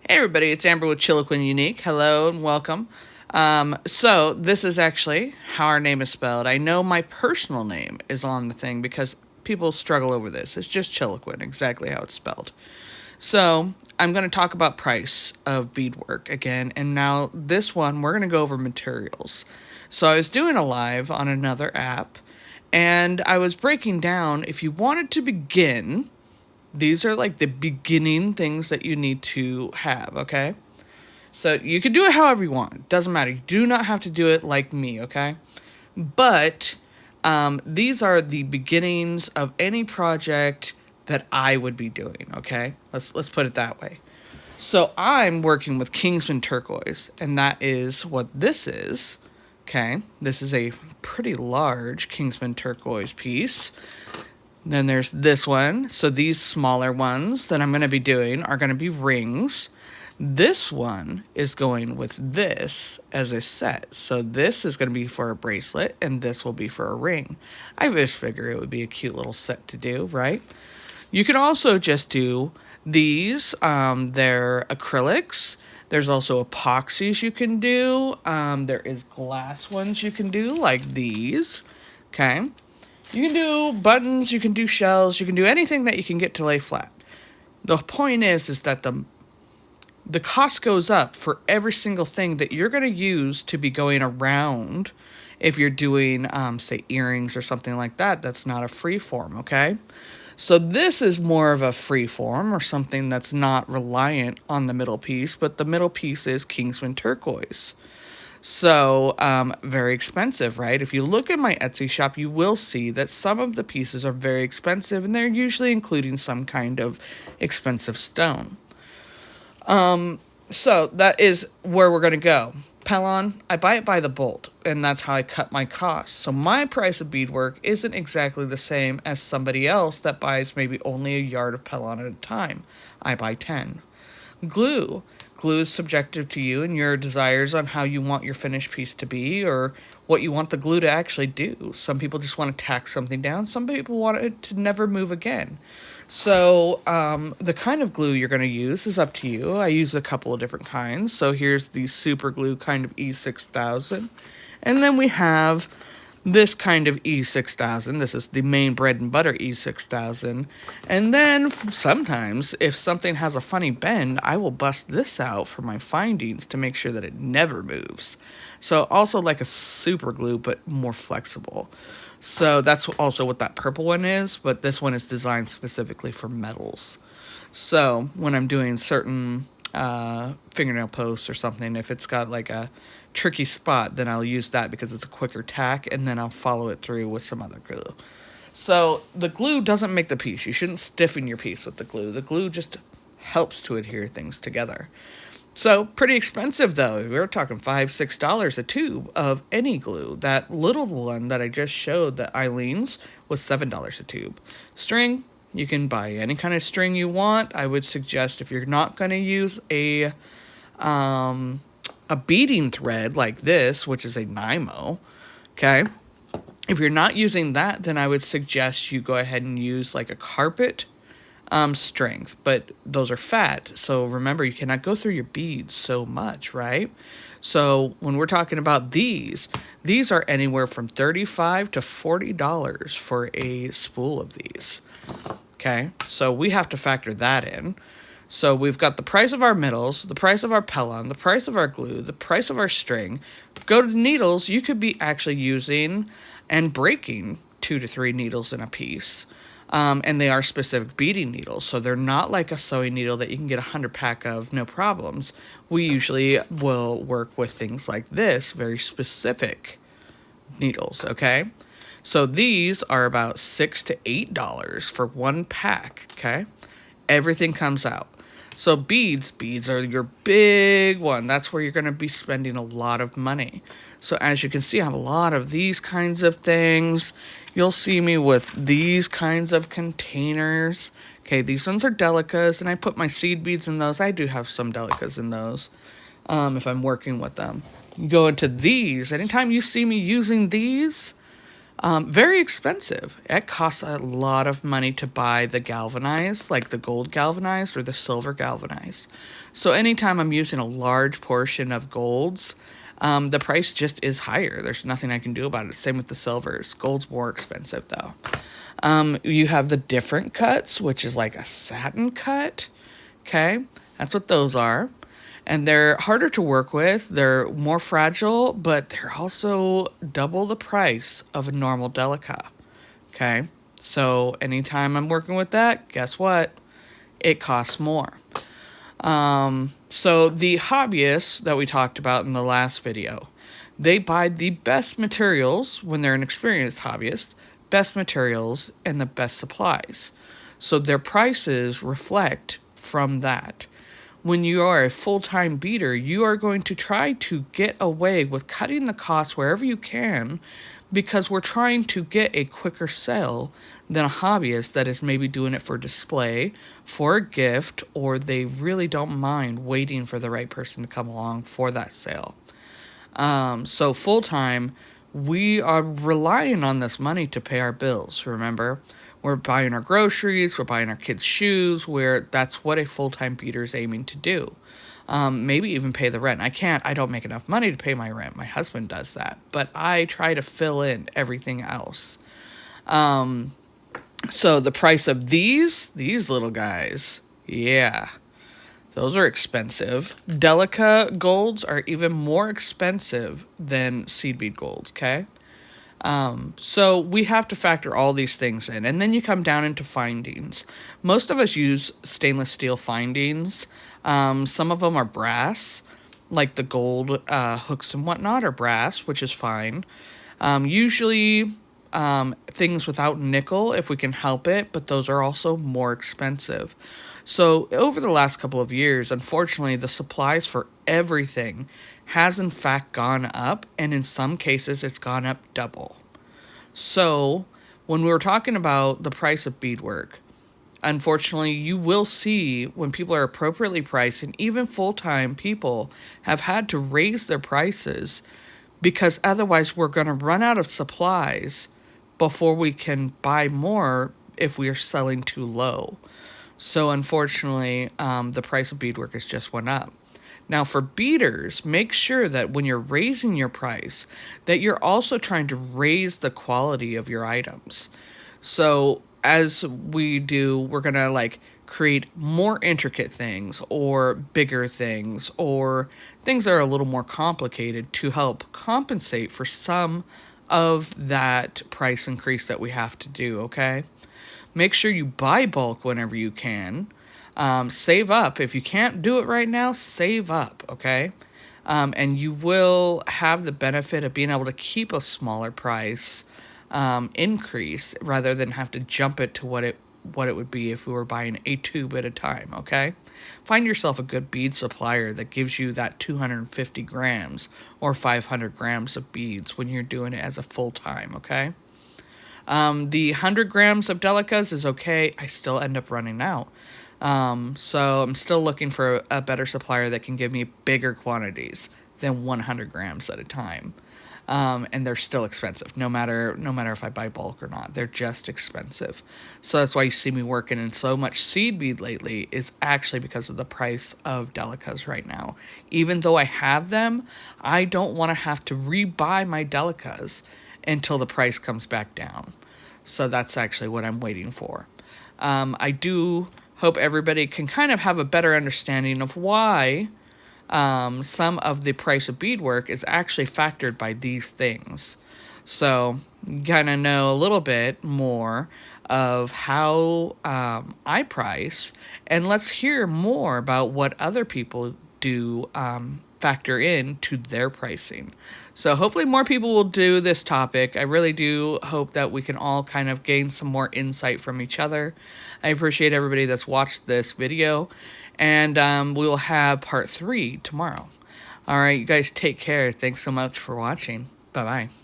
Hey everybody, it's Amber with Chiloquin Unique. Hello and welcome. So this is actually how our name is spelled. I know my personal name is on the thing because people struggle over this. It's just Chiloquin, exactly how it's spelled. So I'm going to talk about price of beadwork again, and now this one we're going to go over materials. So I was doing a live on another app, and I was breaking down if you wanted to begin. These are like the beginning things that you need to have, okay? So you can do it however you want. Doesn't matter. You do not have to do it like me, okay? But these are the beginnings of any project that I would be doing, okay? Let's put it that way. So I'm working with Kingsman turquoise, and that is what this is. Okay, this is a pretty large Kingsman turquoise piece. Then there's this one. So these smaller ones that I'm going to be doing are going to be rings. This one is going with this as a set. So this is going to be for a bracelet, and this will be for a ring. I just figure it would be a cute little set to do, right? You can also just do these. They're acrylics. There's also epoxies you can do. There is glass ones you can do, like these. Okay. You can do buttons, you can do shells, you can do anything that you can get to lay flat. The point is that the cost goes up for every single thing that you're going to use to be going around if you're doing, say, earrings or something like that. That's not a free form, okay? So this is more of a free form or something that's not reliant on the middle piece, but the middle piece is Kingsman turquoise. So, very expensive, right? If you look at my Etsy shop, you will see that some of the pieces are very expensive, and they're usually including some kind of expensive stone. So that is where we're going to go. Pellon, I buy it by the bolt, and that's how I cut my costs. So my price of beadwork isn't exactly the same as somebody else that buys maybe only a yard of Pellon at a time. I buy 10. Glue. Glue is subjective to you and your desires on how you want your finished piece to be or what you want the glue to actually do. Some people just want to tack something down. Some people want it to never move again. So the kind of glue you're going to use is up to you. I use a couple of different kinds. So here's the super glue kind of E6000. And then we have this kind of E6000. This is the main bread and butter E6000. And then sometimes if something has a funny bend, I will bust this out for my findings to make sure that it never moves. So also like a super glue, but more flexible. So that's also what that purple one is, but this one is designed specifically for metals. So when I'm doing certain fingernail posts or something, if it's got like a tricky spot, then I'll use that because it's a quicker tack, and then I'll follow it through with some other glue. So the glue doesn't make the piece. You shouldn't stiffen your piece with the glue. The glue just helps to adhere things together. So pretty expensive though. We're talking $5-6 a tube of any glue. That little one that I just showed, that Eileen's, was $7 a tube. String, you can buy any kind of string you want. I would suggest if you're not going to use a beading thread like this, which is a Nymo, okay? If you're not using that, then I would suggest you go ahead and use like a carpet strings, but those are fat. So remember, you cannot go through your beads so much, right? So when we're talking about these are anywhere from $35 to $40 for a spool of these. Okay, so we have to factor that in. So we've got the price of our metals, the price of our Pellon, the price of our glue, the price of our string. Go to the needles, you could be actually using and breaking 2 to 3 needles in a piece. And they are specific beading needles, so they're not like a sewing needle that you can get 100 pack of, no problems. We usually will work with things like this, very specific needles, okay? So these are about $6 to $8 for one pack, okay? Everything comes out. So beads are your big one. That's where you're going to be spending a lot of money. So as you can see, I have a lot of these kinds of things. You'll see me with these kinds of containers. Okay, these ones are delicas, and I put my seed beads in those. I do have some delicas in those if I'm working with them. You go into these. Anytime you see me using these, Very expensive. It costs a lot of money to buy the galvanized, like the gold galvanized or the silver galvanized. So anytime I'm using a large portion of golds, the price just is higher. There's nothing I can do about it. Same with the silvers. Gold's more expensive though. You have the different cuts, which is like a satin cut. Okay, that's what those are. And they're harder to work with. They're more fragile, but they're also double the price of a normal Delica. Okay, so anytime I'm working with that, guess what? It costs more. So the hobbyists that we talked about in the last video, they buy the best materials when they're an experienced hobbyist, best materials and the best supplies. So their prices reflect from that. When you are a full-time beater, you are going to try to get away with cutting the costs wherever you can because we're trying to get a quicker sale than a hobbyist that is maybe doing it for display, for a gift, or they really don't mind waiting for the right person to come along for that sale. So full-time, we are relying on this money to pay our bills, remember? We're buying our groceries, we're buying our kids' shoes, where that's what a full-time beater is aiming to do. Maybe even pay the rent. I don't make enough money to pay my rent. My husband does that. But I try to fill in everything else. So the price of these little guys, yeah, those are expensive. Delica golds are even more expensive than seed bead golds, okay? So we have to factor all these things in. And then you come down into findings. Most of us use stainless steel findings. Some of them are brass, like the gold hooks and whatnot are brass, which is fine. Usually things without nickel, if we can help it, but those are also more expensive. So over the last couple of years, unfortunately, the supplies for everything has in fact gone up, and in some cases it's gone up double. So when we were talking about the price of beadwork, unfortunately, you will see when people are appropriately priced, and even full-time people have had to raise their prices because otherwise we're going to run out of supplies before we can buy more if we are selling too low. So unfortunately, the price of beadwork has just went up. Now for beaders, make sure that when you're raising your price, that you're also trying to raise the quality of your items. So as we do, we're going to like create more intricate things or bigger things or things that are a little more complicated to help compensate for some of that price increase that we have to do, okay? Make sure you buy bulk whenever you can. Save up. If you can't do it right now, save up, okay? And you will have the benefit of being able to keep a smaller price increase rather than have to jump it to what it would be if we were buying a tube at a time, okay? Find yourself a good bead supplier that gives you that 250 grams or 500 grams of beads when you're doing it as a full-time, okay? The 100 grams of Delicas is okay. I still end up running out. So I'm still looking for a better supplier that can give me bigger quantities than 100 grams at a time. And they're still expensive, no matter if I buy bulk or not. They're just expensive. So that's why you see me working in so much seed bead lately is actually because of the price of Delicas right now. Even though I have them, I don't want to have to rebuy my Delicas until the price comes back down. So that's actually what I'm waiting for. I do hope everybody can kind of have a better understanding of why some of the price of beadwork is actually factored by these things. So you kind of know a little bit more of how I price, and let's hear more about what other people do factor in to their pricing. So hopefully more people will do this topic. I really do hope that we can all kind of gain some more insight from each other. I appreciate everybody that's watched this video, and we will have part 3 tomorrow. All right, you guys take care. Thanks so much for watching. Bye-bye.